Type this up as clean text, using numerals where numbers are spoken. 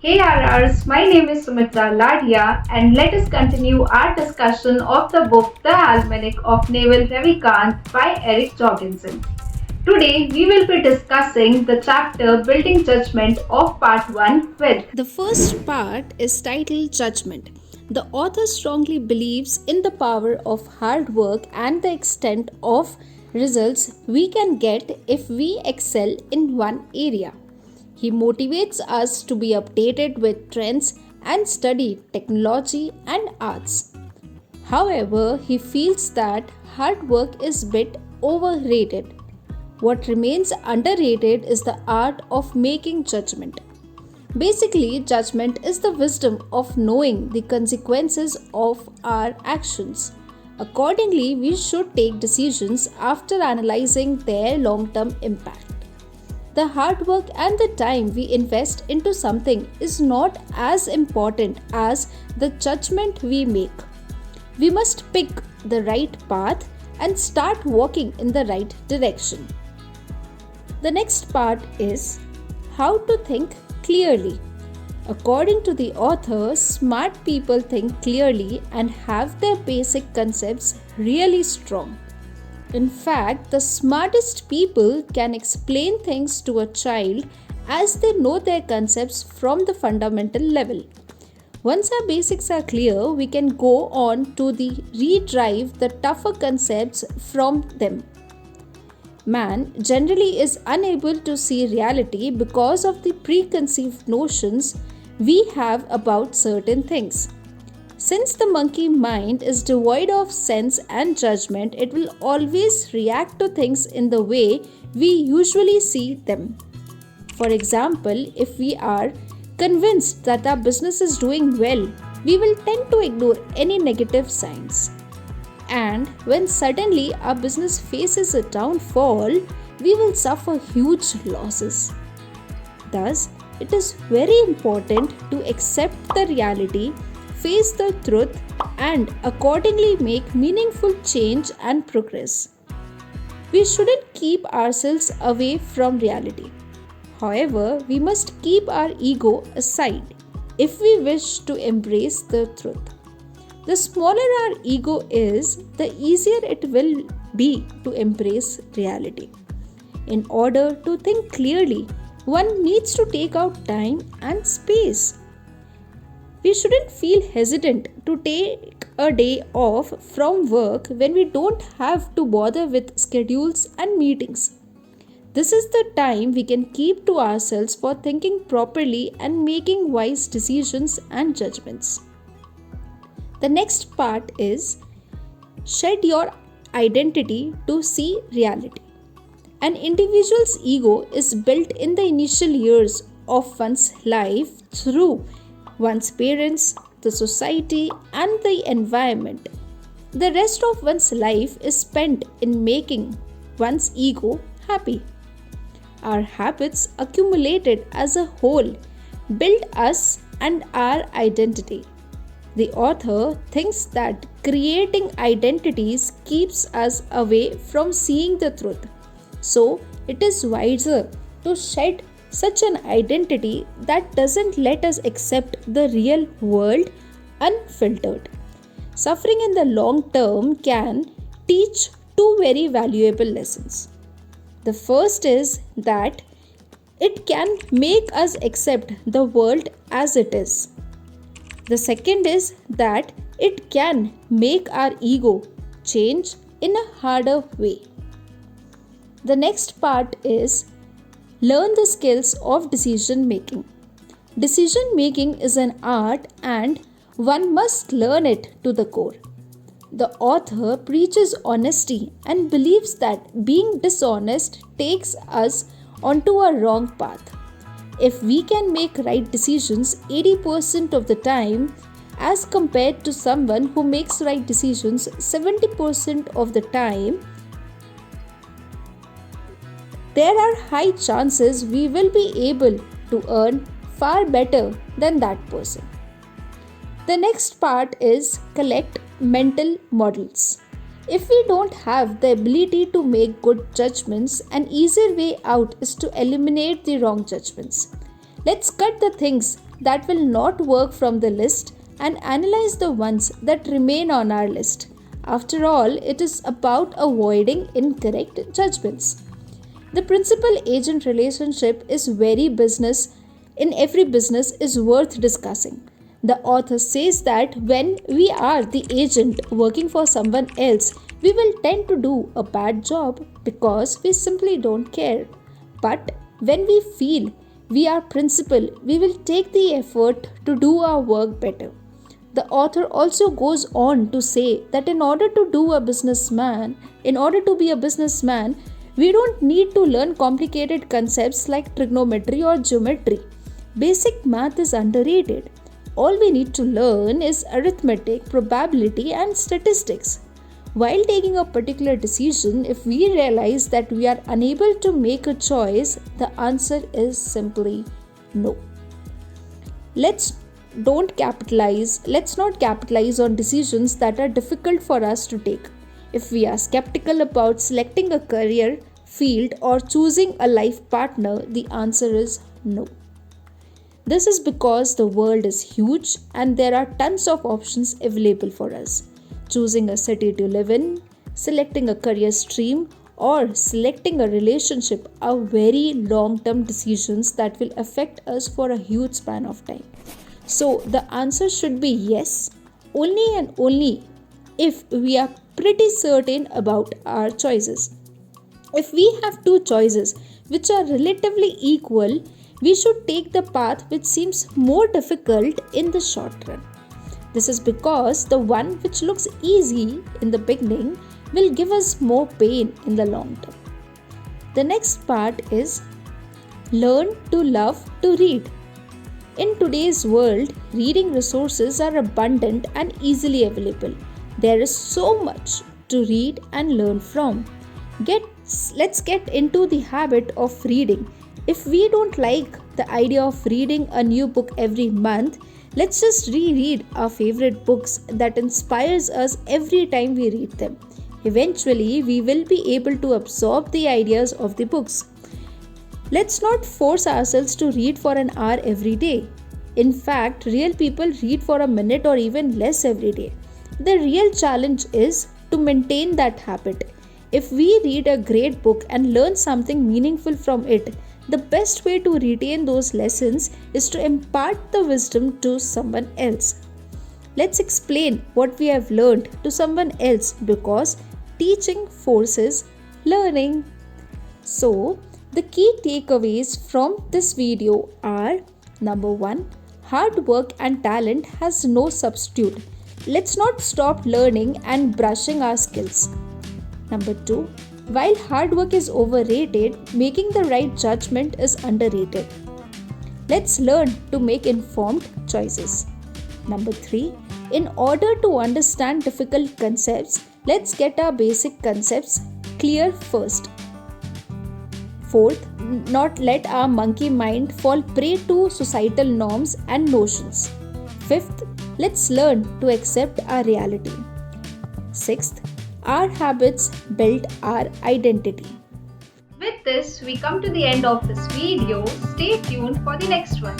Hey RRs, my name is Sumitra Ladia and let us continue our discussion of the book The Almanack of Naval Ravikant by Eric Jorgenson. Today we will be discussing the chapter Building Judgment of Part 1 with The first part is titled Judgment. The author strongly believes in the power of hard work and the extent of results we can get if we excel in one area. He motivates us to be updated with trends and study technology and arts. However, he feels that hard work is bit overrated. What remains underrated is the art of making judgment. Basically, judgment is the wisdom of knowing the consequences of our actions. Accordingly, we should take decisions after analyzing their long term impact. The hard work and the time we invest into something is not as important as the judgment we make. We must pick the right path and start walking in the right direction. The next part is how to think clearly. According to the author, smart people think clearly and have their basic concepts really strong. In fact, the smartest people can explain things to a child as they know their concepts from the fundamental level. Once our basics are clear, we can go on to redrive the tougher concepts from them. Man generally is unable to see reality because of the preconceived notions we have about certain things. Since the monkey mind is devoid of sense and judgment, it will always react to things in the way we usually see them. For example, if we are convinced that our business is doing well, we will tend to ignore any negative signs. And when suddenly our business faces a downfall, we will suffer huge losses. Thus, it is very important to accept the reality, face the truth, and accordingly make meaningful change and progress. We shouldn't keep ourselves away from reality. However, we must keep our ego aside if we wish to embrace the truth. The smaller our ego is, the easier it will be to embrace reality. In order to think clearly, one needs to take out time and space. We shouldn't feel hesitant to take a day off from work when we don't have to bother with schedules and meetings. This is the time we can keep to ourselves for thinking properly and making wise decisions and judgments. The next part is shed your identity to see reality. An individual's ego is built in the initial years of one's life through one's parents, the society, and the environment. The rest of one's life is spent in making one's ego happy. Our habits accumulated as a whole build us and our identity. The author thinks that creating identities keeps us away from seeing the truth. So, it is wiser to shed such an identity that doesn't let us accept the real world unfiltered. Suffering in the long term can teach two very valuable lessons. The first is that it can make us accept the world as it is. The second is that it can make our ego change in a harder way. The next part is learn the skills of decision making. Decision making is an art and one must learn it to the core. The author preaches honesty and believes that being dishonest takes us onto a wrong path. If we can make right decisions 80% of the time, as compared to someone who makes right decisions 70% of the time, there are high chances we will be able to earn far better than that person. The next part is collect mental models. If we don't have the ability to make good judgments, an easier way out is to eliminate the wrong judgments. Let's cut the things that will not work from the list and analyze the ones that remain on our list. After all, it is about avoiding incorrect judgments. The principal agent relationship is very business in every business is worth discussing. The author says that when we are the agent working for someone else, we will tend to do a bad job because we simply don't care. But when we feel we are principal, we will take the effort to do our work better. The author also goes on to say that in order to be a businessman, we don't need to learn complicated concepts like trigonometry or geometry. Basic math is underrated. All we need to learn is arithmetic, probability, and statistics. While taking a particular decision, if we realize that we are unable to make a choice, the answer is simply no. Let's not capitalize on decisions that are difficult for us to take. If we are skeptical about selecting a career field or choosing a life partner, the answer is no. This is because the world is huge and there are tons of options available for us. Choosing a city to live in, selecting a career stream, or selecting a relationship are very long-term decisions that will affect us for a huge span of time. So the answer should be yes, only and only if we are pretty certain about our choices. If we have two choices which are relatively equal, we should take the path which seems more difficult in the short run. This is because the one which looks easy in the beginning will give us more pain in the long term. The next part is learn to love to read. In today's world, reading resources are abundant and easily available. There is so much to read and learn from. Let's get into the habit of reading. If we don't like the idea of reading a new book every month, let's just reread our favorite books that inspires us every time we read them. Eventually, we will be able to absorb the ideas of the books. Let's not force ourselves to read for an hour every day. In fact, real people read for a minute or even less every day. The real challenge is to maintain that habit. If we read a great book and learn something meaningful from it, the best way to retain those lessons is to impart the wisdom to someone else. Let's explain what we have learned to someone else because teaching forces learning. So, the key takeaways from this video are: number 1, hard work and talent has no substitute. Let's not stop learning and brushing our skills. Number 2, while hard work is overrated, making the right judgment is underrated. Let's learn to make informed choices. Number 3, in order to understand difficult concepts, let's get our basic concepts clear first. Fourth, not let our monkey mind fall prey to societal norms and notions. Fifth, let's learn to accept our reality. Sixth, our habits build our identity. With this, we come to the end of this video. Stay tuned for the next one.